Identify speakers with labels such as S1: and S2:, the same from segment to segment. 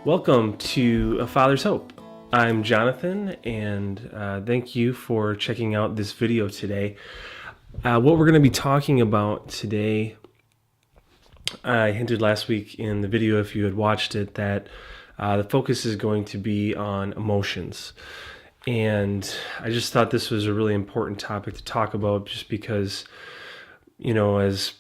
S1: Welcome to A Father's Hope. I'm Jonathan, and thank you for checking out this video today. What we're going to be talking about today, I hinted last week in the video, if you had watched it, that the focus is going to be on emotions. And I just thought this was a really important topic to talk about, just because, as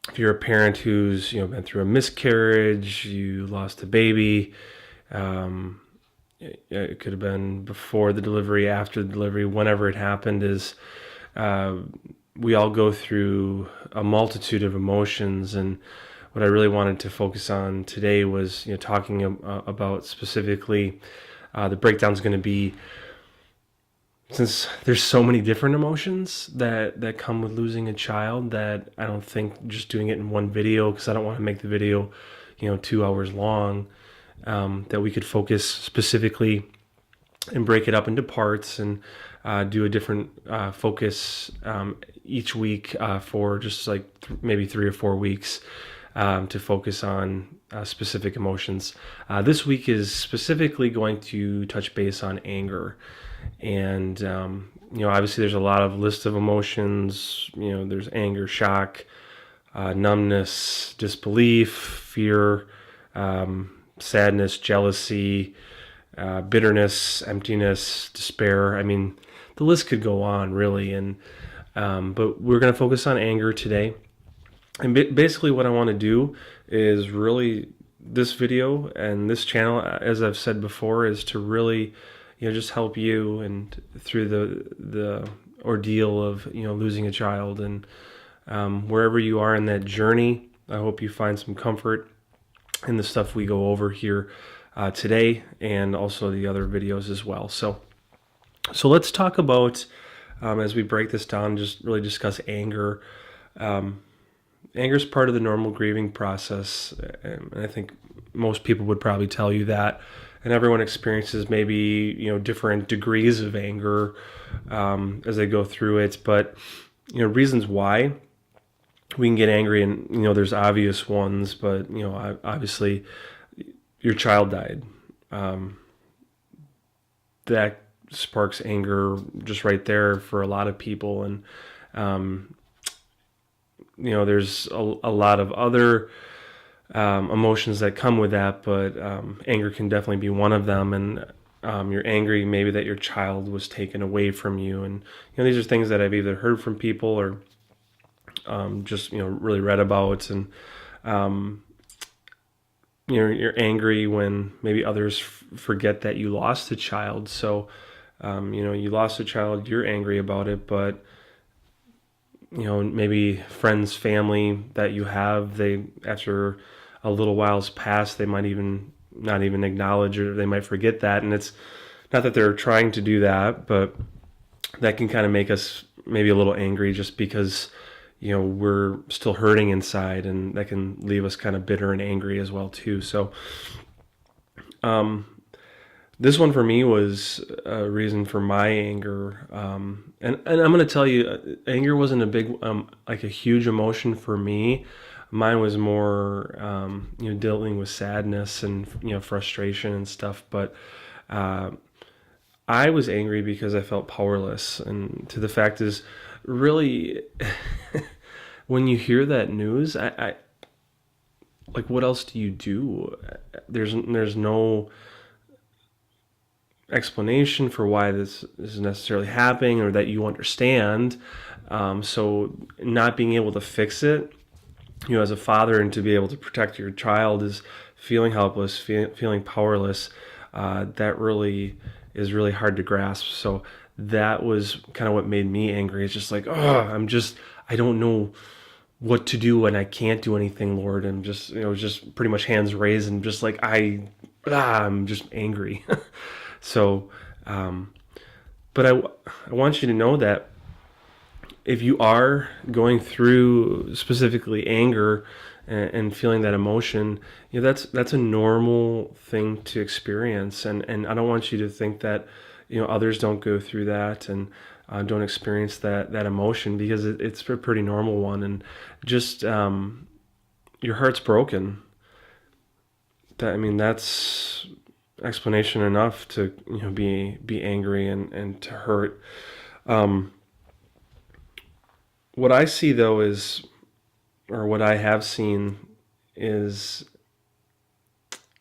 S1: if you're a parent who's been through a miscarriage, you lost a baby, it could have been before the delivery, after the delivery, whenever it happened, we all go through a multitude of emotions. And what I really wanted to focus on today was talking about specifically the breakdown's going to be, since there's so many different emotions that come with losing a child, that I don't think just doing it in one video, because I don't want to make the video 2 hours long, that we could focus specifically and break it up into parts and do a different focus each week for just like maybe 3 or 4 weeks to focus on specific emotions. This week is specifically going to touch base on anger. And, obviously there's a lot of list of emotions. There's anger, shock, numbness, disbelief, fear, sadness, jealousy, bitterness, emptiness, despair. I mean, the list could go on really. And, but we're going to focus on anger today. And basically what I want to do is really, this video and this channel, as I've said before, is to really just help you and through the ordeal of losing a child, and wherever you are in that journey, I hope you find some comfort in the stuff we go over here today, and also the other videos as well. So let's talk about, as we break this down, just really discuss anger. Anger is part of the normal grieving process, and I think most people would probably tell you that. And everyone experiences maybe different degrees of anger as they go through it. But reasons why we can get angry, and there's obvious ones, but obviously your child died. That sparks anger just right there for a lot of people, and there's a lot of other emotions that come with that, but anger can definitely be one of them. And you're angry maybe that your child was taken away from you, and these are things that I've either heard from people or just really read about. And you're angry when maybe others forget that you lost a child. So you lost a child, you're angry about it, but maybe friends, family that you have, they, after a little while's passed, they might not even acknowledge, or they might forget that. And it's not that they're trying to do that, but that can kind of make us maybe a little angry, just because we're still hurting inside, and that can leave us kind of bitter and angry as well too. So this one for me was a reason for my anger, and I'm going to tell you, anger wasn't a big like a huge emotion for me. Mine was more dealing with sadness and frustration and stuff. But I was angry because I felt powerless. And the fact is, really, when you hear that news, I like, what else do you do? There's no explanation for why this is necessarily happening, or that you understand. So not being able to fix it, as a father, and to be able to protect your child, is feeling helpless, feeling powerless. That really is really hard to grasp. So that was kind of what made me angry. It's just like, I don't know what to do, and I can't do anything, Lord. And just, just pretty much hands raised, and just like, I'm just angry. So, but I want you to know that if you are going through specifically anger and feeling that emotion, that's a normal thing to experience. And I don't want you to think that, others don't go through that and don't experience that emotion, because it's a pretty normal one. And just, your heart's broken that's explanation enough to be angry and to hurt. What I see though is, or what I have seen is,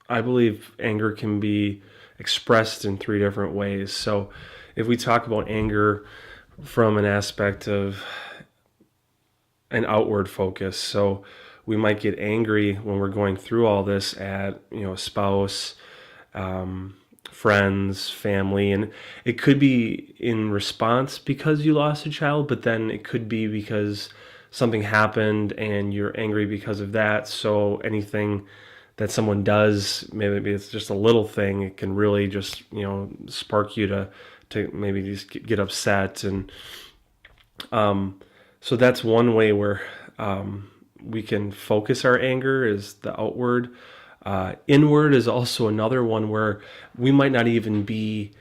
S1: I believe anger can be expressed in three different ways. So if we talk about anger from an aspect of an outward focus, so we might get angry when we're going through all this at a spouse, friends, family, and it could be in response because you lost a child, but then it could be because something happened and you're angry because of that. So anything that someone does, maybe it's just a little thing, it can really just spark you to maybe just get upset. And so that's one way where we can focus our anger, is the outward. Inward is also another one where we might not even be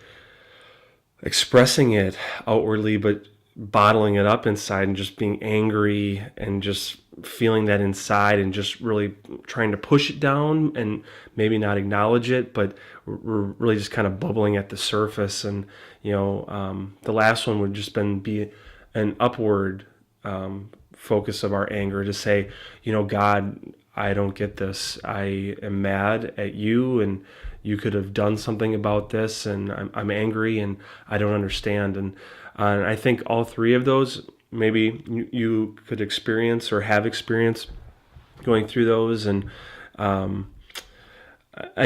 S1: expressing it outwardly, but bottling it up inside and just being angry and just feeling that inside and just really trying to push it down and maybe not acknowledge it, but we're really just kind of bubbling at the surface. And the last one would just be an upward focus of our anger, to say, God, I don't get this. I am mad at you, and you could have done something about this, and I'm angry, and I don't understand. And I think all three of those, maybe you could experience or have experienced going through those. And I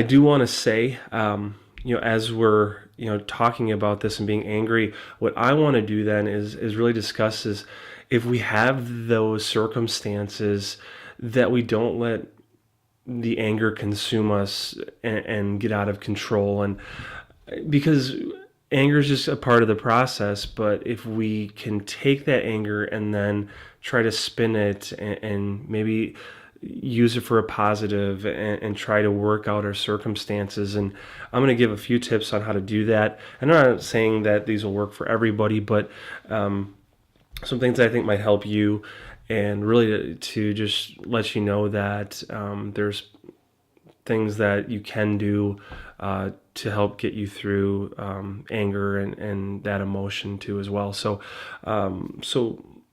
S1: do want to say, as we're talking about this and being angry, what I want to do then is really discuss is, if we have those circumstances, that we don't let the anger consume us and get out of control. And because anger is just a part of the process, but if we can take that anger and then try to spin it and maybe use it for a positive, and try to work out our circumstances. And I'm going to give a few tips on how to do that. And I'm not saying that these will work for everybody, but some things I think might help you, and really to just let you know that there's things that you can do to help get you through anger and that emotion too as well. So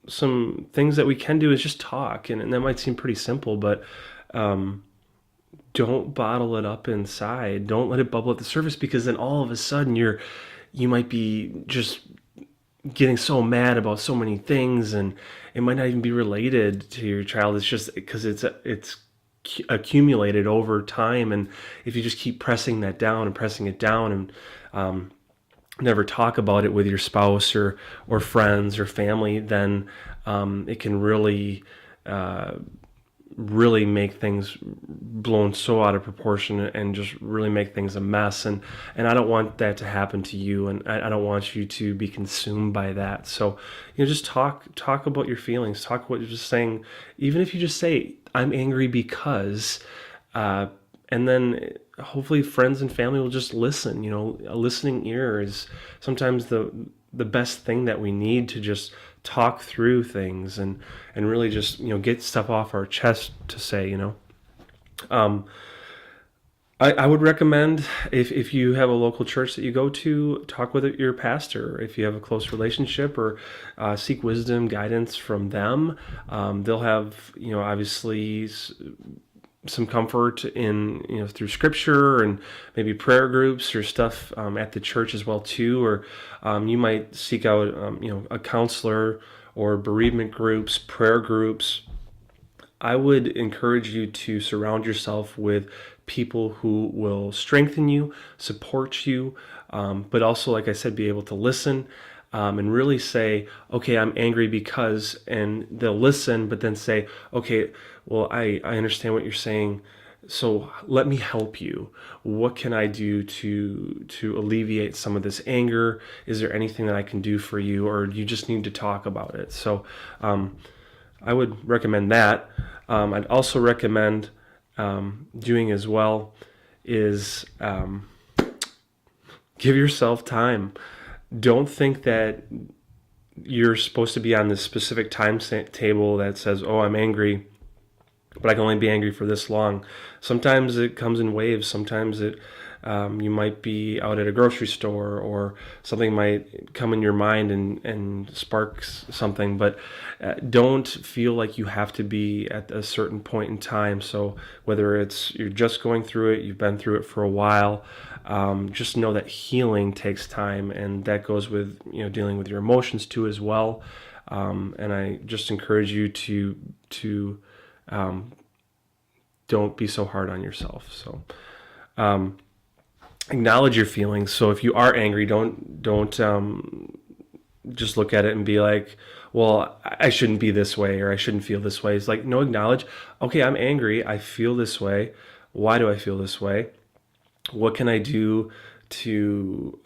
S1: some things that we can do is just talk, and that might seem pretty simple, but don't bottle it up inside. Don't let it bubble at the surface, because then all of a sudden you might be just getting so mad about so many things, and it might not even be related to your child. It's just because it's accumulated over time. And if you just keep pressing that down and pressing it down, and never talk about it with your spouse or friends or family, then it can really make things blown so out of proportion and just really make things a mess. And I don't want that to happen to you, and I don't want you to be consumed by that. So, just talk about your feelings, talk what you're just saying. Even if you just say, I'm angry because, and then hopefully friends and family will just listen. A listening ear is sometimes the best thing that we need to just talk through things and really just get stuff off our chest to say. I would recommend, if you have a local church that you go to, talk with your pastor. If you have a close relationship, or seek wisdom, guidance from them. They'll have obviously some comfort in through scripture, and maybe prayer groups or stuff at the church as well too. Or you might seek out a counselor, or bereavement groups, prayer groups. I would encourage you to surround yourself with people who will strengthen you, support you, but also, like I said, be able to listen, and really say, okay, I'm angry because, and they'll listen, but then say, okay, well, I understand what you're saying, so let me help you. What can I do to alleviate some of this anger? Is there anything that I can do for you, or you just need to talk about it? So I would recommend that. I'd also recommend doing as well is give yourself time. Don't think that you're supposed to be on this specific table that says, oh, I'm angry, but I can only be angry for this long. Sometimes it comes in waves. Sometimes you might be out at a grocery store, or something might come in your mind and sparks something. But don't feel like you have to be at a certain point in time. So whether it's you're just going through it, you've been through it for a while, just know that healing takes time, and that goes with dealing with your emotions too as well. And I just encourage you to don't be so hard on yourself. So acknowledge your feelings. So if you are angry, don't just look at it and be like, well, I shouldn't be this way, or I shouldn't feel this way. It's like, no, acknowledge, okay, I'm angry, I feel this way. Why do I feel this way? What can I do to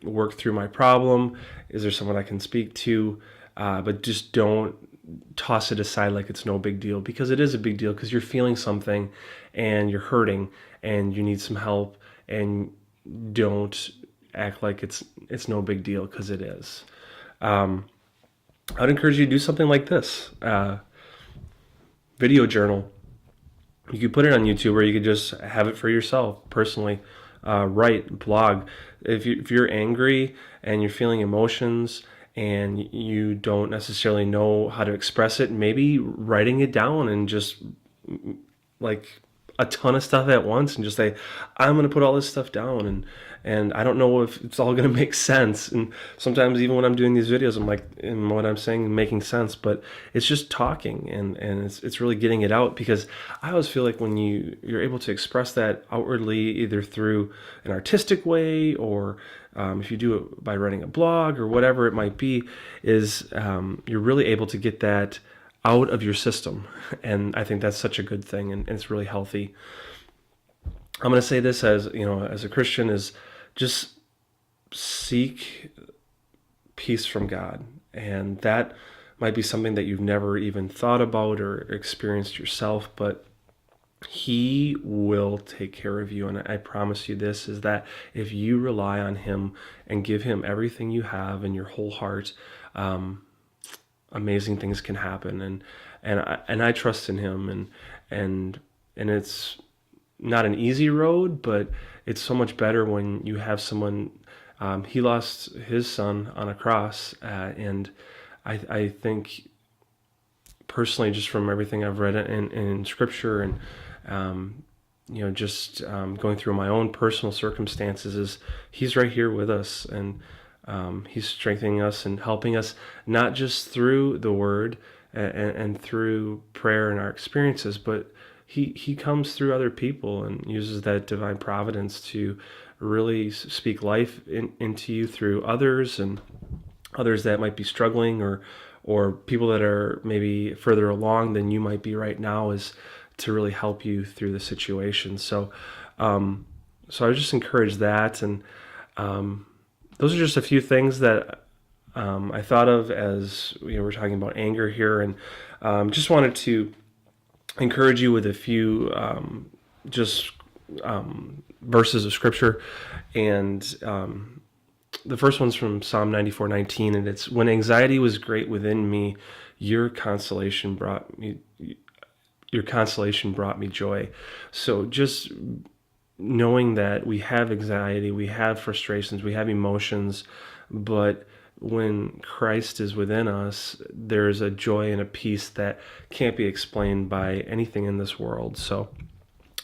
S1: work through my problem? Is there someone I can speak to? But just don't toss it aside like it's no big deal, because it is a big deal, because you're feeling something and you're hurting and you need some help, and don't act like it's no big deal, because it is. I'd encourage you to do something like this. Video journal. You could put it on YouTube, or you could just have it for yourself personally. Write, blog. If you're angry and you're feeling emotions and you don't necessarily know how to express it, maybe writing it down and just like a ton of stuff at once, and just say, I'm going to put all this stuff down, and I don't know if it's all going to make sense. And sometimes even when I'm doing these videos, I'm like, and what I'm saying making sense, but it's just talking, and it's really getting it out, because I always feel like when you're able to express that outwardly, either through an artistic way, or if you do it by writing a blog or whatever it might be, is you're really able to get that out of your system. And I think that's such a good thing, and it's really healthy. I'm going to say this as a Christian, is just seek peace from God. And that might be something that you've never even thought about or experienced yourself, but He will take care of you. And I promise you this, is that if you rely on Him and give Him everything you have and your whole heart, amazing things can happen. And I trust in Him, and it's not an easy road, but it's so much better when you have someone. He lost his son on a cross, and I think personally, just from everything I've read in Scripture, and just going through my own personal circumstances, is He's right here with us, and He's strengthening us and helping us, not just through the Word and through prayer and our experiences, but He comes through other people and uses that divine providence to really speak life into you through others, and others that might be struggling, or people that are maybe further along than you might be right now, is to really help you through the situation. So I would just encourage that. And those are just a few things that I thought of as we're talking about anger here, and just wanted to encourage you with a few verses of Scripture. And the first one's from Psalm 94:19, and it's, when anxiety was great within me, your consolation brought me joy. So just knowing that we have anxiety, we have frustrations, we have emotions, but when Christ is within us, there's a joy and a peace that can't be explained by anything in this world. So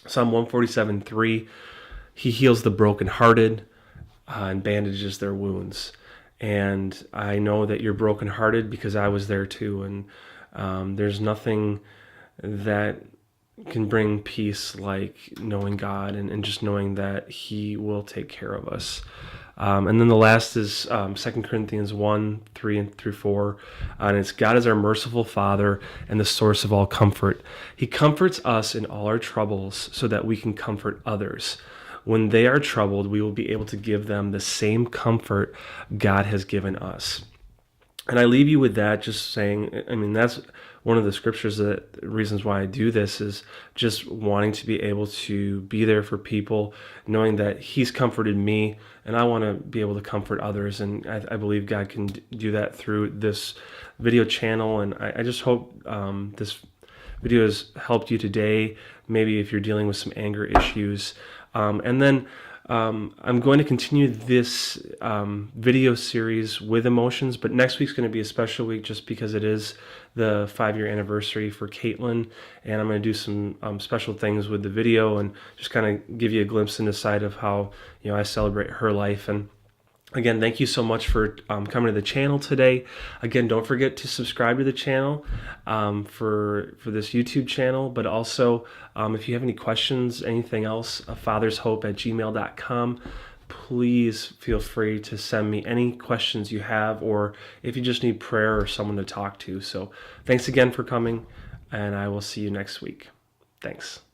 S1: Psalm 147:3, He heals the brokenhearted and bandages their wounds. And I know that you're brokenhearted, because I was there too. And there's nothing that can bring peace like knowing God, and just knowing that He will take care of us. And then the last is 2 Corinthians 1:3-4. And it's, God is our merciful Father and the source of all comfort. He comforts us in all our troubles so that we can comfort others. When they are troubled, we will be able to give them the same comfort God has given us. And I leave you with that, just saying, that's one of the scriptures, that reasons why I do this, is just wanting to be able to be there for people, knowing that He's comforted me, and I want to be able to comfort others. And I believe God can do that through this video channel. And I just hope this video has helped you today, maybe if you're dealing with some anger issues. And then I'm going to continue this video series with emotions, but next week's going to be a special week just because it is the 5-year anniversary for Caitlin, and I'm going to do some special things with the video and just kind of give you a glimpse into the side of how I celebrate her life. And again, thank you so much for coming to the channel today. Again, don't forget to subscribe to the channel for this YouTube channel, but also if you have any questions, anything else, fathershope@gmail.com. Please feel free to send me any questions you have, or if you just need prayer or someone to talk to. So thanks again for coming, and I will see you next week. Thanks.